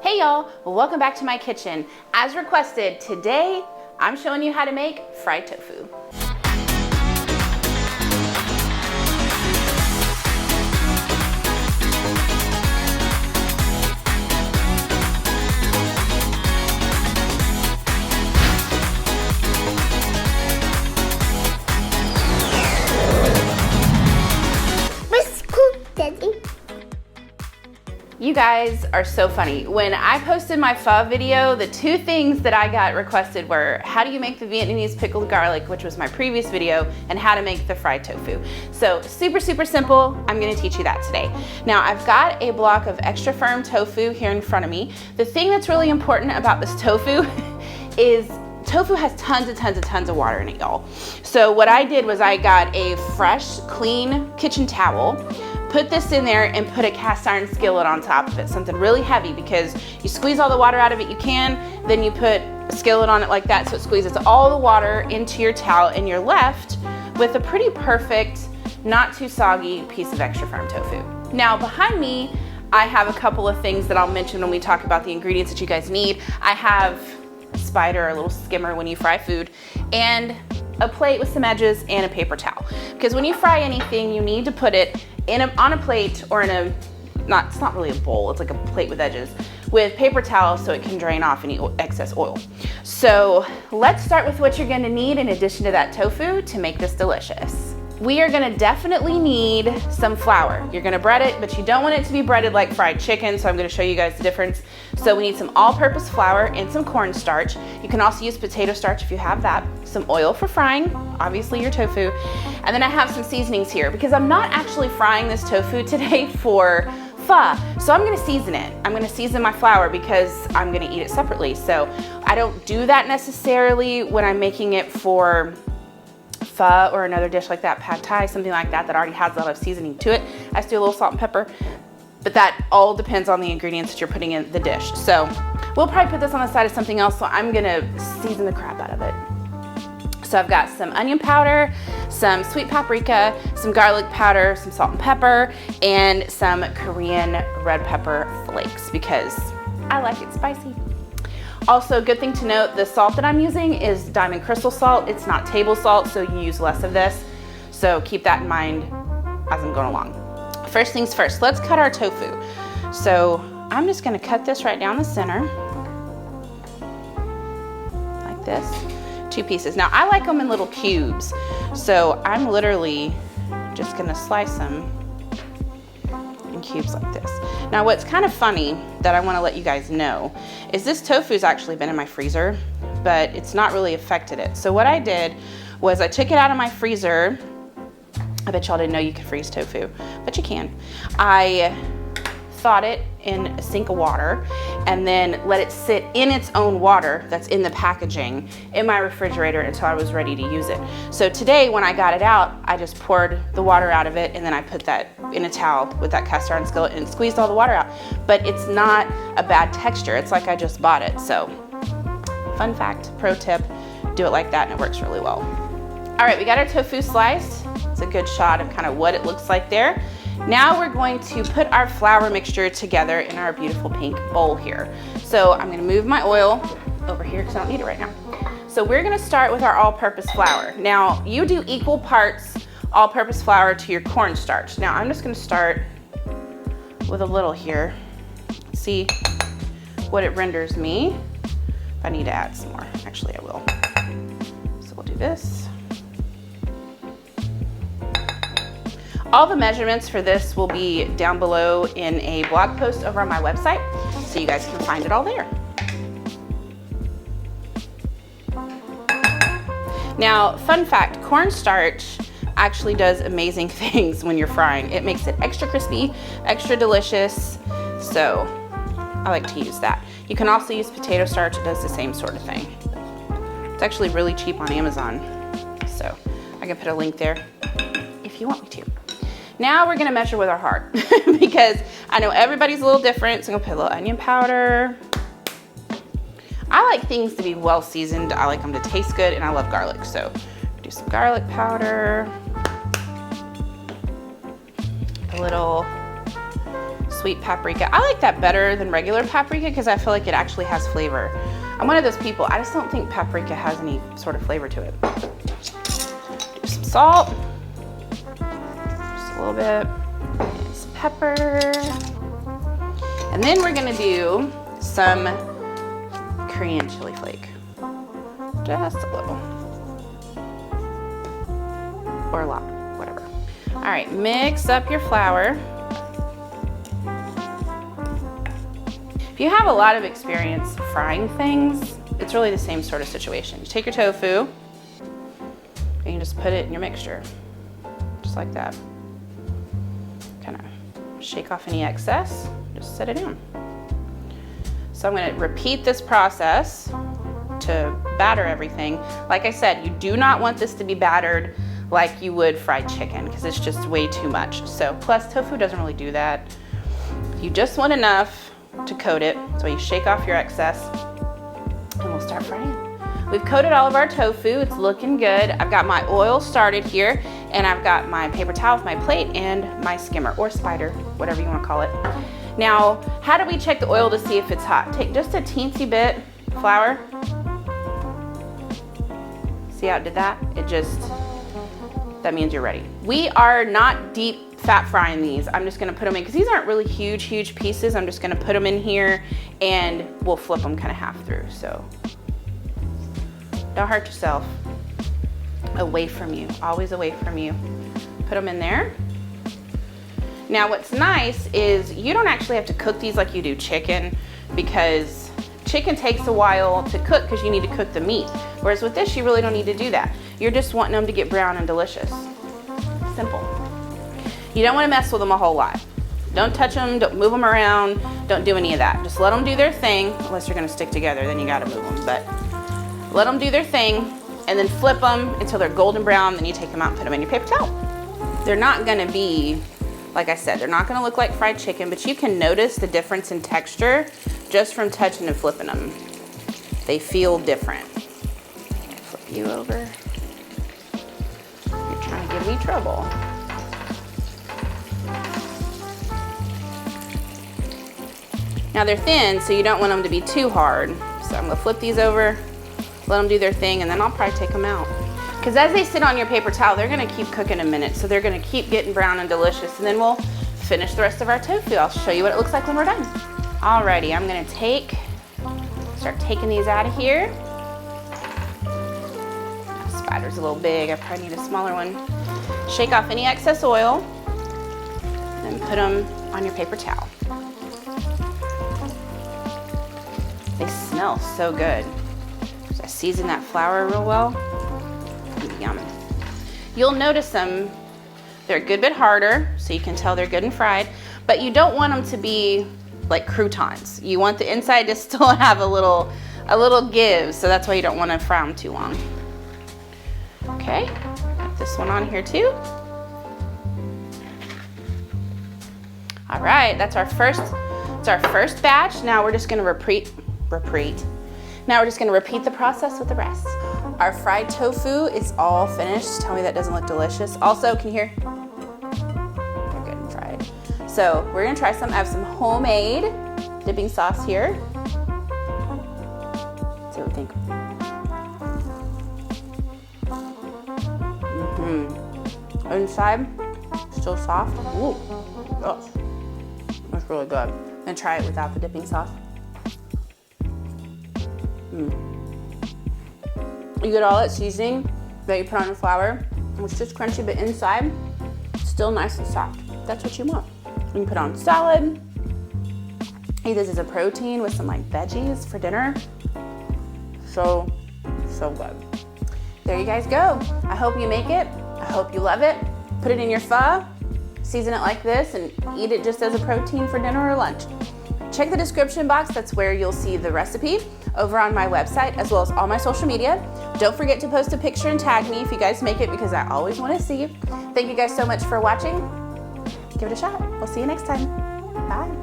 Hey y'all, welcome back to my kitchen. As requested, today I'm showing you how to make fried tofu. You guys are so funny. When I posted my pho video, the two things that I got requested were how do you make the Vietnamese pickled garlic, which was my previous video, and how to make the fried tofu. So super simple. I'm gonna teach you that today. Now I've got a block of extra firm tofu here in front of me. The thing that's really important about this tofu is tofu has tons of water in it, y'all. So what I did was I got a fresh, clean kitchen towel, put this in there and put a cast iron skillet on top of it, something really heavy, because you squeeze all the water out of it you can, then you put a skillet on it like that so it squeezes all the water into your towel and you're left with a pretty perfect, not too soggy piece of extra firm tofu. Now behind me, I have a couple of things that I'll mention when we talk about the ingredients that you guys need. I have a spider, a little skimmer when you fry food, and a plate with some edges and a paper towel. Because when you fry anything, you need to put it on a plate or in a, it's not really a bowl, it's like a plate with edges, with paper towel so it can drain off any excess oil. So let's start with what you're gonna need in addition to that tofu to make this delicious. We are gonna definitely need some flour. You're gonna bread it, but you don't want it to be breaded like fried chicken, so I'm gonna show you guys the difference. So we need some all-purpose flour and some cornstarch. You can also use potato starch if you have that. Some oil for frying, obviously your tofu. And then I have some seasonings here because I'm not actually frying this tofu today for pho, so I'm gonna season it. I'm gonna season my flour because I'm gonna eat it separately. So I don't do that necessarily when I'm making it for pho or another dish like that, pad thai, something like that, that already has a lot of seasoning to it. I just do a little salt and pepper, but that all depends on the ingredients that you're putting in the dish. So we'll probably put this on the side of something else, so I'm gonna season the crap out of it. So I've got some onion powder, some sweet paprika, some garlic powder, some salt and pepper, and some Korean red pepper flakes because I like it spicy. Also, good thing to note, the salt that I'm using is diamond crystal salt. It's not table salt, so you use less of this. So keep that in mind as I'm going along. First things first, let's cut our tofu. So I'm just gonna cut this right down the center, like this, 2 pieces. Now I like them in little cubes, so I'm literally just gonna slice them in cubes like this. Now what's kind of funny that I want to let you guys know is this tofu's actually been in my freezer, but it's not really affected it. So what I did was I took it out of my freezer. I bet y'all didn't know you could freeze tofu, but you can. I thawed it in a sink of water and then let it sit in its own water that's in the packaging in my refrigerator until I was ready to use it. So today when I got it out, I just poured the water out of it and then I put that in a towel with that cast iron skillet and squeezed all the water out. But it's not a bad texture. It's like I just bought it. So fun fact, pro tip, do it like that and it works really well. All right, we got our tofu sliced. It's a good shot of kind of what it looks like there. Now we're going to put our flour mixture together in our beautiful pink bowl here. So I'm gonna move my oil over here because I don't need it right now. So we're gonna start with our all-purpose flour. Now you do equal parts all-purpose flour to your cornstarch. Now I'm just gonna start with a little here. See what it renders me. If I need to add some more, actually I will. So we'll do this. All the measurements for this will be down below in a blog post over on my website, so you guys can find it all there. Now, fun fact, cornstarch actually does amazing things when you're frying. It makes it extra crispy, extra delicious, so I like to use that. You can also use potato starch, it does the same sort of thing. It's actually really cheap on Amazon, so I can put a link there if you want me to. Now we're gonna measure with our heart because I know everybody's a little different, so I'm gonna put a little onion powder. I like things to be well seasoned. I like them to taste good, and I love garlic, so do some garlic powder, a little sweet paprika. I like that better than regular paprika because I feel like it actually has flavor. I'm one of those people, I just don't think paprika has any sort of flavor to it. Do some salt, just a little bit, and some pepper. And then we're gonna do some Korean chili flake. Just a little. Or a lot, whatever. All right, mix up your flour. If you have a lot of experience frying things, it's really the same sort of situation. You take your tofu, and you just put it in your mixture, just like that. Kind of shake off any excess, just set it down. So I'm gonna repeat this process to batter everything. Like I said, you do not want this to be battered like you would fried chicken because it's just way too much. So plus tofu doesn't really do that. You just want enough to coat it. So you shake off your excess and we'll start frying. We've coated all of our tofu. It's looking good. I've got my oil started here and I've got my paper towel with my plate and my skimmer or spider, whatever you want to call it. Now, how do we check the oil to see if it's hot? Take just a teensy bit of flour. See how it did that? That means you're ready. We are not deep fat frying these. I'm just gonna put them in, because these aren't really huge pieces. I'm just gonna put them in here and we'll flip them kind of half through. So don't hurt yourself. Away from you, always away from you. Put them in there. Now what's nice is you don't actually have to cook these like you do chicken, because chicken takes a while to cook because you need to cook the meat. Whereas with this, you really don't need to do that. You're just wanting them to get brown and delicious. Simple. You don't want to mess with them a whole lot. Don't touch them, don't move them around, don't do any of that. Just let them do their thing, unless you're gonna stick together, then you gotta move them. But let them do their thing, and then flip them until they're golden brown, then you take them out and put them in your paper towel. They're not gonna be, like I said, they're not gonna look like fried chicken, but you can notice the difference in texture just from touching and flipping them. They feel different. Flip you over. You're trying to give me trouble. Now they're thin, so you don't want them to be too hard. So I'm gonna flip these over, let them do their thing, and then I'll probably take them out. Because as they sit on your paper towel, they're gonna keep cooking a minute, so they're gonna keep getting brown and delicious, and then we'll finish the rest of our tofu. I'll show you what it looks like when we're done. Alrighty, I'm gonna start taking these out of here. Spider's a little big, I probably need a smaller one. Shake off any excess oil, and put them on your paper towel. They smell so good. So I season that flour real well. Yum. You'll notice them, they're a good bit harder, so you can tell they're good and fried, but you don't want them to be like croutons. You want the inside to still have a little give, so that's why you don't want to fry them too long. Okay, got this one on here too. All right, it's our first batch. Now we're just gonna repeat. Now we're just gonna repeat the process with the rest. Our fried tofu is all finished. Tell me that doesn't look delicious. Also, can you hear? They're good and fried. So we're gonna try some. I have some homemade dipping sauce here. Let's see what we think. Inside, still soft. Ooh, gosh, that's really good. I'm gonna try it without the dipping sauce. You get all that seasoning that you put on the flour. It's just crunchy, but inside, still nice and soft. That's what you want. You can put on salad. Eat this as a protein with some like veggies for dinner. So good. There you guys go. I hope you make it. I hope you love it. Put it in your pho, season it like this, and eat it just as a protein for dinner or lunch. Check the description box. That's where you'll see the recipe over on my website, as well as all my social media. Don't forget to post a picture and tag me if you guys make it, because I always want to see you. Thank you guys so much for watching. Give it a shot. We'll see you next time. Bye.